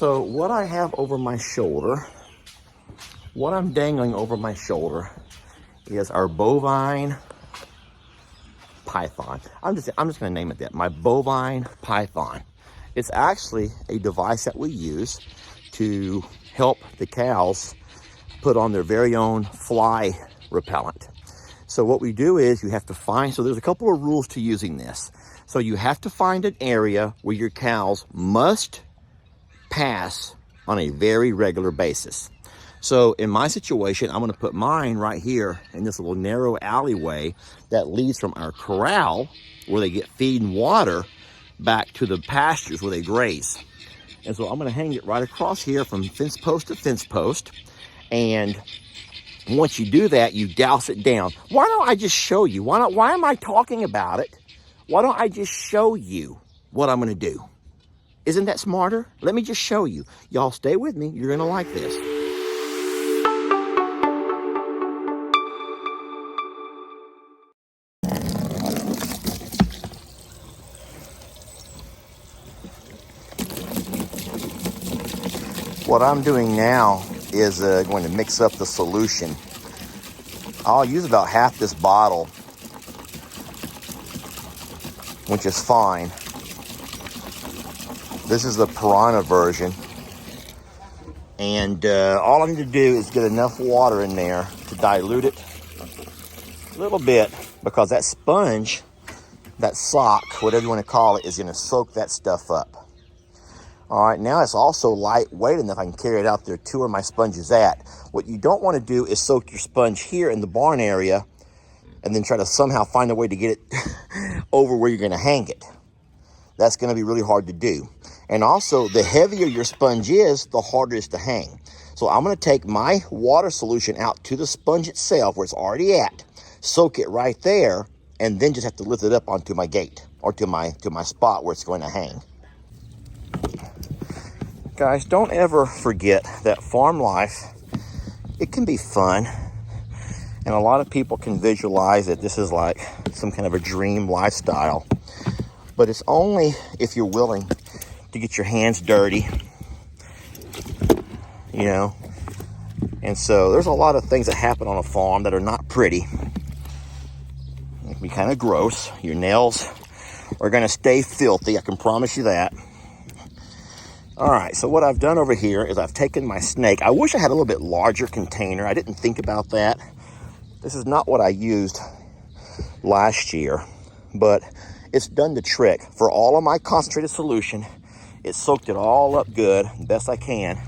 So what I have over my shoulder, what I'm dangling over my shoulder is our bovine python. I'm just gonna name it that, my bovine python. It's actually a device that we use to help the cows put on their very own fly repellent. So what we do is you have to find, so there's a couple of rules to using this. So you have to find an area where your cows must pass on a very regular basis. So in my situation, I'm gonna put mine right here in this little narrow alleyway that leads from our corral where they get feed and water back to the pastures where they graze. And so I'm gonna hang it right across here from fence post to fence post. And once you do that, you douse it down. Why don't I just show you? Why am I talking about it? Why don't I just show you what I'm gonna do? Isn't that smarter? Let me just show you. Y'all stay with me, you're gonna like this. What I'm doing now is going to mix up the solution. I'll use about half this bottle, which is fine. This is the piranha version. And all I need to do is get enough water in there to dilute it a little bit, because that sponge, that sock, whatever you want to call it, is going to soak that stuff up. All right, now it's also lightweight enough I can carry it out there to where my sponge is at. What you don't want to do is soak your sponge here in the barn area and then try to somehow find a way to get it over where you're going to hang it. That's going to be really hard to do. And also, the heavier your sponge is, the harder it is to hang. So I'm going to take my water solution out to the sponge itself where it's already at, soak it right there, and then just have to lift it up onto my gate or to my spot where it's going to hang. Guys, don't ever forget that farm life, it can be fun. And a lot of people can visualize that this is like some kind of a dream lifestyle. But it's only if you're willing to get your hands dirty, you know. And so there's a lot of things that happen on a farm that are not pretty. It can be kind of gross. Your nails are going to stay filthy, I can promise you that. All right, so what I've done over here is I've taken my snake. I wish I had a little bit larger container. I didn't think about that. This is not what I used last year, but it's done the trick. For all of my concentrated solution, it soaked it all up good, best I can.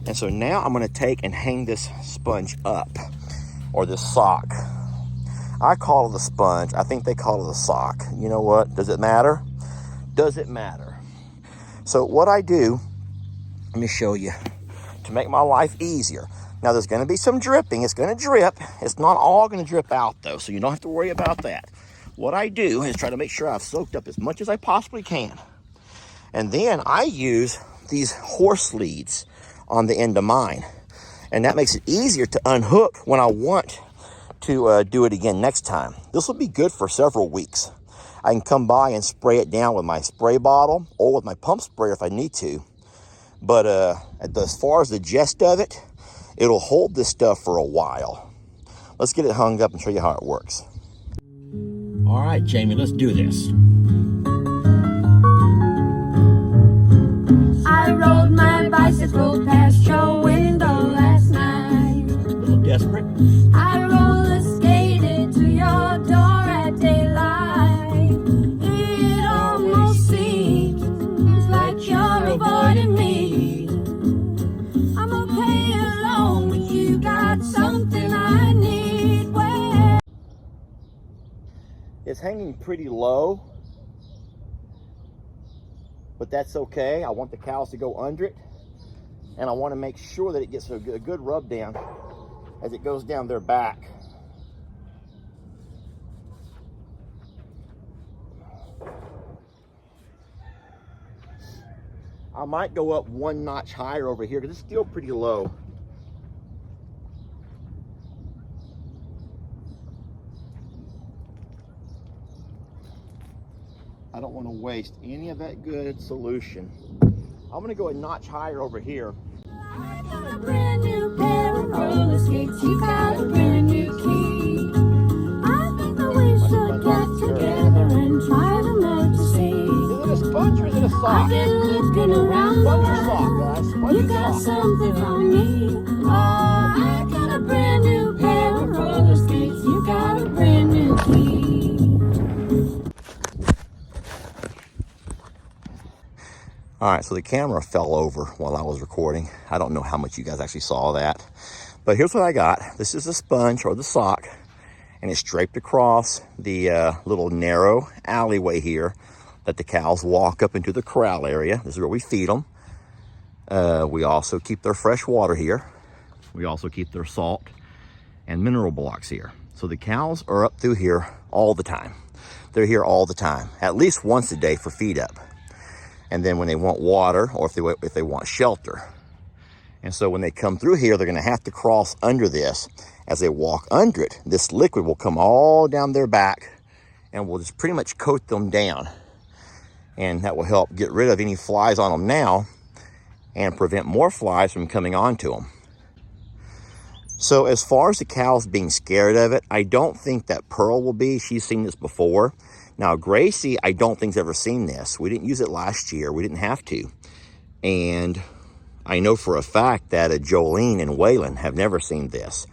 And so now I'm gonna take and hang this sponge up, or this sock. I call it a sponge. I think they call it a sock. You know what? Does it matter? Does it matter? So what I do, let me show you, to make my life easier. Now there's gonna be some dripping, it's gonna drip. It's not all gonna drip out though, so you don't have to worry about that. What I do is try to make sure I've soaked up as much as I possibly can. And then I use these horse leads on the end of mine. And that makes it easier to unhook when I want to do it again next time. This will be good for several weeks. I can come by and spray it down with my spray bottle or with my pump sprayer if I need to. But as far as the gist of it, it'll hold this stuff for a while. Let's get it hung up and show you how it works. All right, Jamie, let's do this. I rode my bicycle past your window last night. A little desperate. I roller skated to your door at daylight. It almost seems like you're avoiding me. I'm okay alone, but you got something I need. Where? It's hanging pretty low, but that's okay. I want the cows to go under it, and I want to make sure that it gets a good rub down as it goes down their back. I might go up one notch higher over here because it's still pretty low. I don't want to waste any of that good solution I'm gonna go a notch higher over here. I got a brand new pair of roller skates. You got a brand new key. I think that we should get together and try them out to see. Is it a sponge or is it a sock? I've been looking around the Sponge or sock, world. guys? Sponge You or got sock? something for me. Oh, I got a brand new pair of roller skates. You got a brand new key. All right, so the camera fell over while I was recording. I don't know how much you guys actually saw that, but here's what I got. This is the sponge or the sock, and it's draped across the little narrow alleyway here that the cows walk up into the corral area. This is where we feed them. We also keep their fresh water here. We also keep their salt and mineral blocks here. So the cows are up through here all the time. They're here all the time, at least once a day for feed up. And then when they want water, or if they want shelter. And so when they come through here, they're gonna have to cross under this. As they walk under it, this liquid will come all down their back and will just pretty much coat them down. And that will help get rid of any flies on them now and prevent more flies from coming onto them. So as far as the cows being scared of it, I don't think that Pearl will be. She's seen this before. Now, Gracie, I don't think's ever seen this. We didn't use it last year. We didn't have to. And I know for a fact that Joleen and Waylon have never seen this.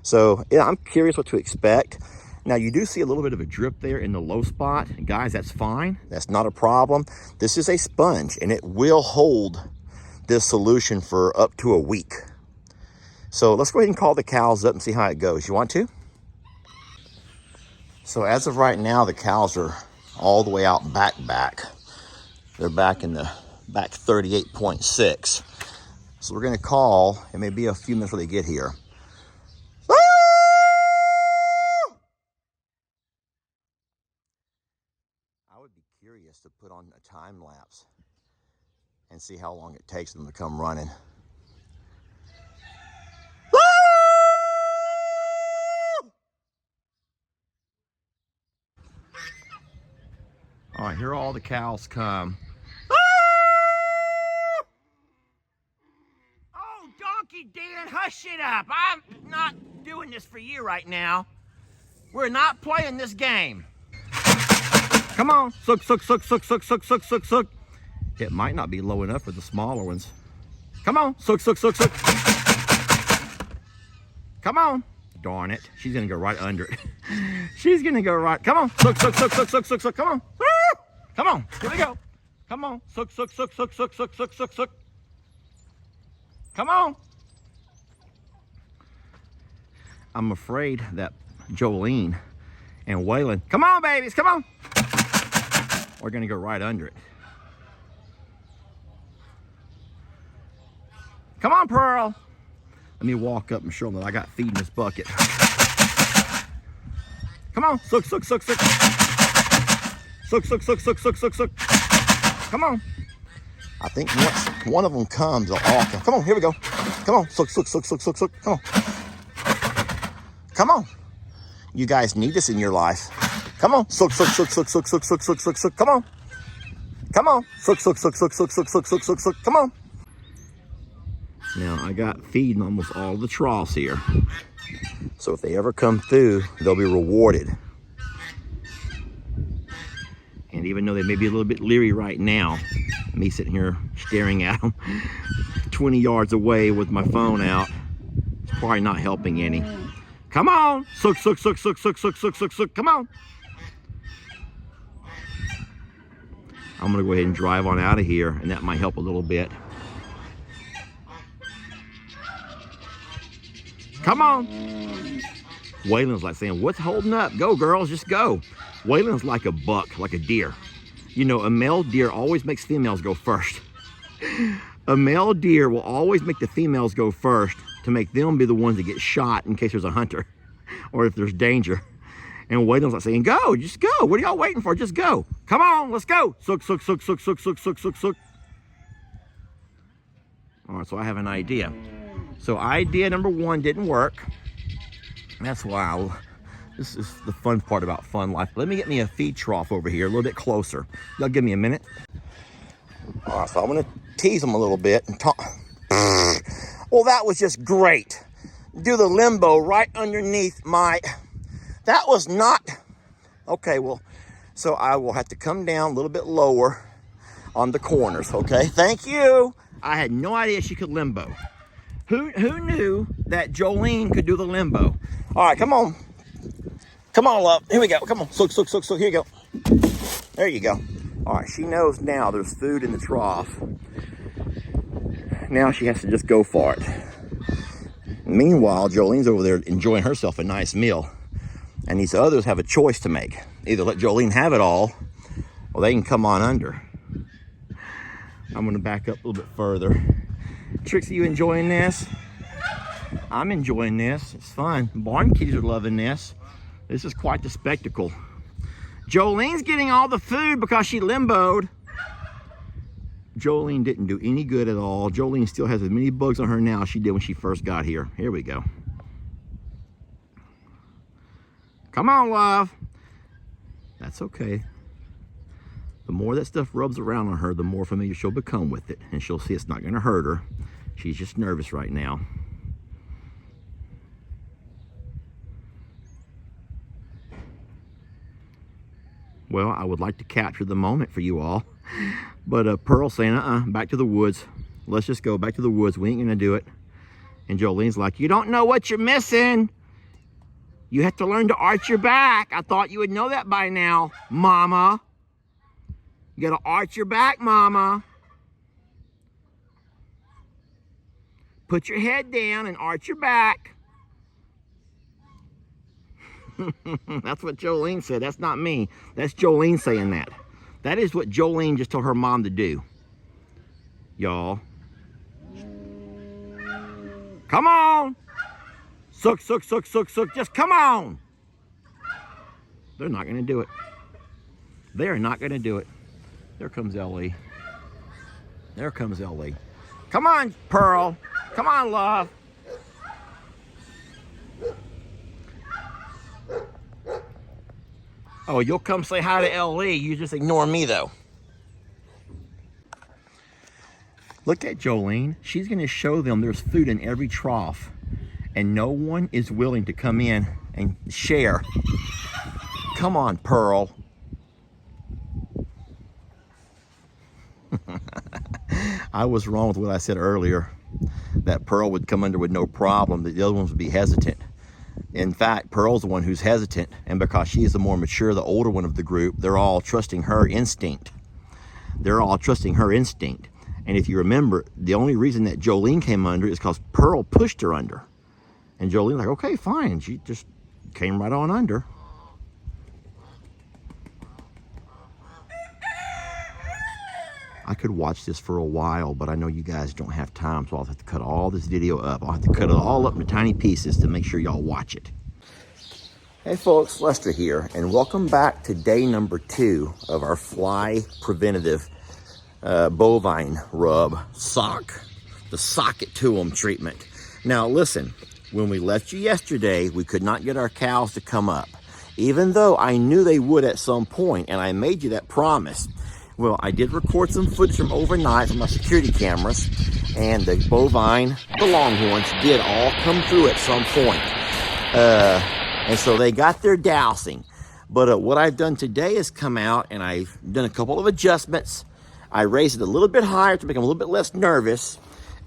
So yeah, I'm curious what to expect. Now, you do see a little bit of a drip there in the low spot. Guys, that's fine. That's not a problem. This is a sponge, and it will hold this solution for up to a week. So let's go ahead and call the cows up and see how it goes. You want to? So as of right now, the cows are all the way out back. They're back in the back 38.6. So we're gonna call, it may be a few minutes before they get here. I would be curious to put on a time lapse and see how long it takes them to come running. All right, here all the cows come. Oh, Donkey Dan, hush it up. I'm not doing this for you right now. We're not playing this game. Come on, suck. It might not be low enough for the smaller ones. Come on, suck. Come on. Darn it, she's gonna go right under it. She's gonna go right, come on, suck, come on. Come on, here we go. Come on, suck. Come on. I'm afraid that Joleen and Waylon, come on, babies, come on. We're gonna go right under it. Come on, Pearl. Let me walk up and show them that I got feed in this bucket. Come on, suck. Suck. Come on. I think once one of them comes, they'll all come. Come on, here we go. Come on, suck. Come on. Come on. You guys need this in your life. Come on, suck. Come on. Come on, suck. Come on. Now, I got feed in almost all the troughs here. So if they ever come through, they'll be rewarded. And even though they may be a little bit leery right now, me sitting here staring at them 20 yards away with my phone out, it's probably not helping any. Come on, suck. Come on. I'm gonna go ahead and drive on out of here, and that might help a little bit. Come on. Waylon's like saying, what's holding up? Go, girls, just go. Waylon's like a buck, like a deer. You know, a male deer always makes females go first. A male deer will always make the females go first to make them be the ones that get shot in case there's a hunter or if there's danger. And Waylon's like saying, go, just go. What are y'all waiting for? Just go. Come on, let's go. Suck. All right, so I have an idea. So idea number one didn't work. That's why this is the fun part about fun life. Let me get me a feed trough over here a little bit closer. Y'all give me a minute. All right, so I'm gonna tease them a little bit and talk. Well, that was just great. Do the limbo right underneath my, that was not, okay, well, so I will have to come down a little bit lower on the corners, okay? Thank you. I had no idea she could limbo. Who knew that Joleen could do the limbo? All right, come on. Come on, love. Here we go. Come on. Look. Here you go. There you go. All right, she knows now there's food in the trough. Now she has to just go for it. Meanwhile, Joleen's over there enjoying herself a nice meal. And these others have a choice to make. Either let Joleen have it all, or they can come on under. I'm gonna back up a little bit further. Trixie, you enjoying this? I'm enjoying this. It's fun. Barn kitties are loving this. This is quite the spectacle. Joleen's getting all the food because she limboed. Joleen didn't do any good at all. Joleen still has as many bugs on her now as she did when she first got here. Here we go. Come on, love. That's okay. The more that stuff rubs around on her, the more familiar she'll become with it. And she'll see it's not going to hurt her. She's just nervous right now. Well, I would like to capture the moment for you all. But Pearl's saying, back to the woods. Let's just go back to the woods. We ain't going to do it. And Jolene's like, you don't know what you're missing. You have to learn to arch your back. I thought you would know that by now, Mama. You got to arch your back, Mama. Put your head down and arch your back. That's what Joleen said. That's not me. That's Joleen saying that. That is what Joleen just told her mom to do. Y'all. Come on. Suck. Just come on. They're not going to do it. They're not going to do it. There comes Ellie. There comes Ellie. Come on, Pearl. Come on, love. Oh, you'll come say hi to Ellie. You just ignore me, though. Look at Joleen. She's going to show them there's food in every trough. And no one is willing to come in and share. Come on, Pearl. I was wrong with what I said earlier. That Pearl would come under with no problem. That the other ones would be hesitant. In fact, Pearl's the one who's hesitant. And because she is the more mature, the older one of the group, they're all trusting her instinct. They're all trusting her instinct. And if you remember, the only reason that Joleen came under is because Pearl pushed her under. And Joleen's like, okay, fine. She just came right on under. I could watch this for a while, but I know you guys don't have time, so I'll have to cut all this video up. I'll have to cut it all up into tiny pieces to make sure y'all watch it. Hey folks, Lester here, and welcome back to day number 2 of our fly preventative bovine rub sock, the sock it to them treatment. Now listen, when we left you yesterday, we could not get our cows to come up, even though I knew they would at some point, and I made you that promise. Well, I did record some footage from overnight from my security cameras, and the bovine, the longhorns, did all come through at some point. And so they got their dousing. But what I've done today is come out and I've done a couple of adjustments. I raised it a little bit higher to make them a little bit less nervous.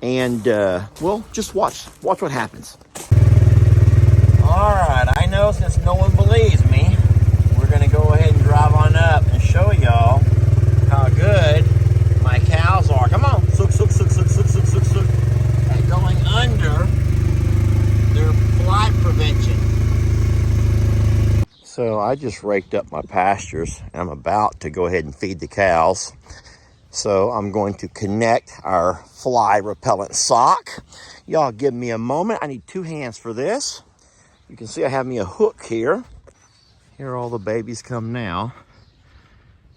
And, well, just watch what happens. All right, I know since no one believes me, we're going to go ahead and drive on up and show y'all how good my cows are. Come on. Sook. And going under their fly prevention. So I just raked up my pastures and I'm about to go ahead and feed the cows. So I'm going to connect our fly repellent sock. Y'all give me a moment. I need 2 hands for this. You can see I have me a hook here. Here all the babies come now.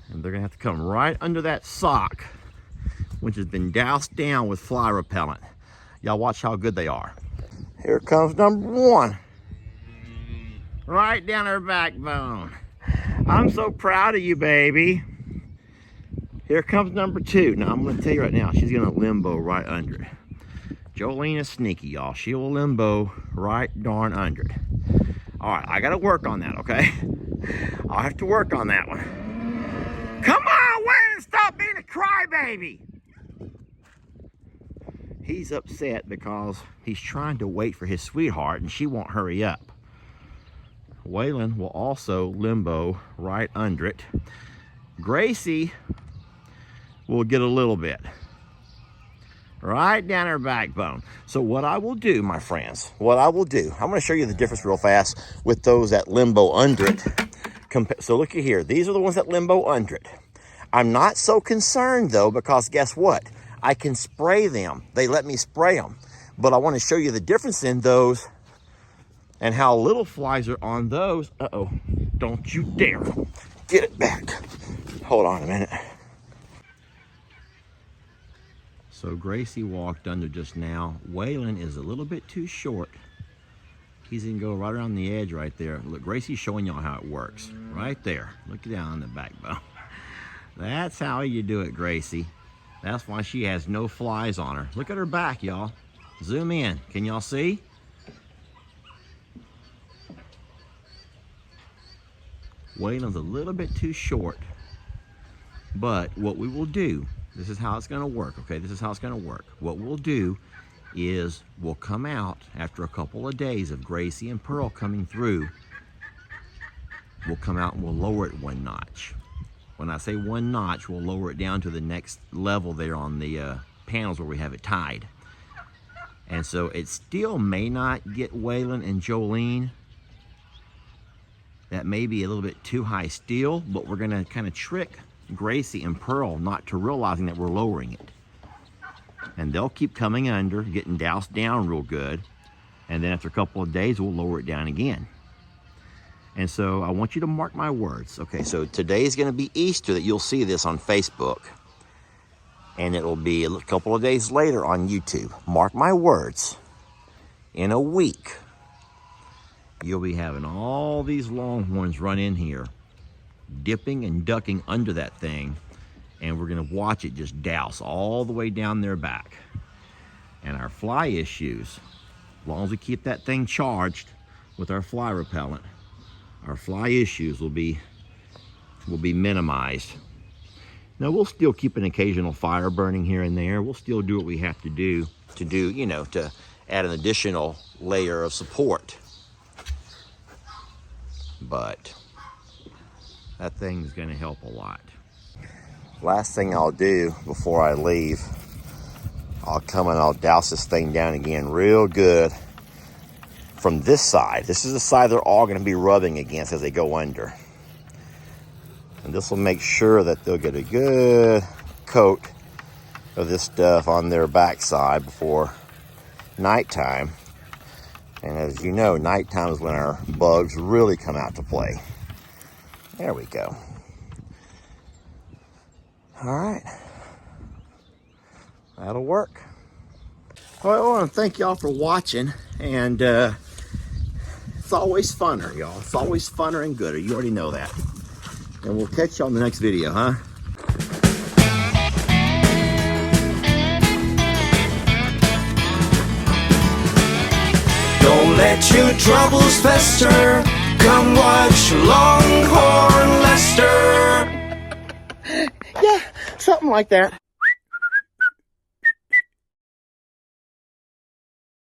And they're going to have to come right under that sock, which has been doused down with fly repellent. Y'all watch how good they are. Here comes number 1. Right down her backbone. I'm so proud of you, baby. Here comes number 2. Now, I'm going to tell you right now, she's going to limbo right under it. Joleen is sneaky, y'all. She will limbo right darn under it. All right, I got to work on that, okay? I'll have to work on that one. Come on, Waylon, stop being a crybaby. He's upset because he's trying to wait for his sweetheart and she won't hurry up. Waylon will also limbo right under it. Gracie will get a little bit. Right down her backbone. So what I will do, my friends, I'm going to show you the difference real fast with those that limbo under it. So look at here. These are the ones that limbo under it. I'm not so concerned, though, because guess what? I can spray them. They let me spray them. But I want to show you the difference in those and how little flies are on those. Uh-oh. Don't you dare. Get it back. Hold on a minute. So Gracie walked under just now. Waylon is a little bit too short. He's gonna go right around the edge right there. Look, Gracie's showing y'all how it works. Right there. Look down the backbone. That's how you do it, Gracie. That's why she has no flies on her. Look at her back, y'all. Zoom in. Can y'all see? Waylon's a little bit too short. But what we will do, this is how it's going to work, okay? This is how it's going to work. What we'll do is we'll come out after a couple of days of Gracie and Pearl coming through. We'll come out and we'll lower it 1 notch. When I say 1 notch, we'll lower it down to the next level there on the panels where we have it tied. And so it still may not get Waylon and Joleen. That may be a little bit too high still, but we're going to kind of trick Gracie and Pearl not to realizing that we're lowering it. And they'll keep coming under, getting doused down real good. And then after a couple of days, we'll lower it down again. And so I want you to mark my words. Okay, so today is going to be Easter that you'll see this on Facebook. And it'll be a couple of days later on YouTube. Mark my words. In a week, you'll be having all these longhorns run in here, dipping and ducking under that thing, and we're going to watch it just douse all the way down their back. And our fly issues, as long as we keep that thing charged with our fly repellent, our fly issues will be minimized. Now, we'll still keep an occasional fire burning here and there. We'll still do what we have to do, you know, to add an additional layer of support. But that thing's going to help a lot. Last thing I'll do before I leave, I'll come and I'll douse this thing down again real good from this side. This is the side they're all going to be rubbing against as they go under. And this will make sure that they'll get a good coat of this stuff on their backside before nighttime. And as you know, nighttime is when our bugs really come out to play. There we go. All right. That'll work. Well, I want to thank y'all for watching. And it's always funner, y'all. It's always funner and gooder. You already know that. And we'll catch you on the next video, huh? Don't let your troubles fester. Come watch Longhorn Lester. Yeah, something like that.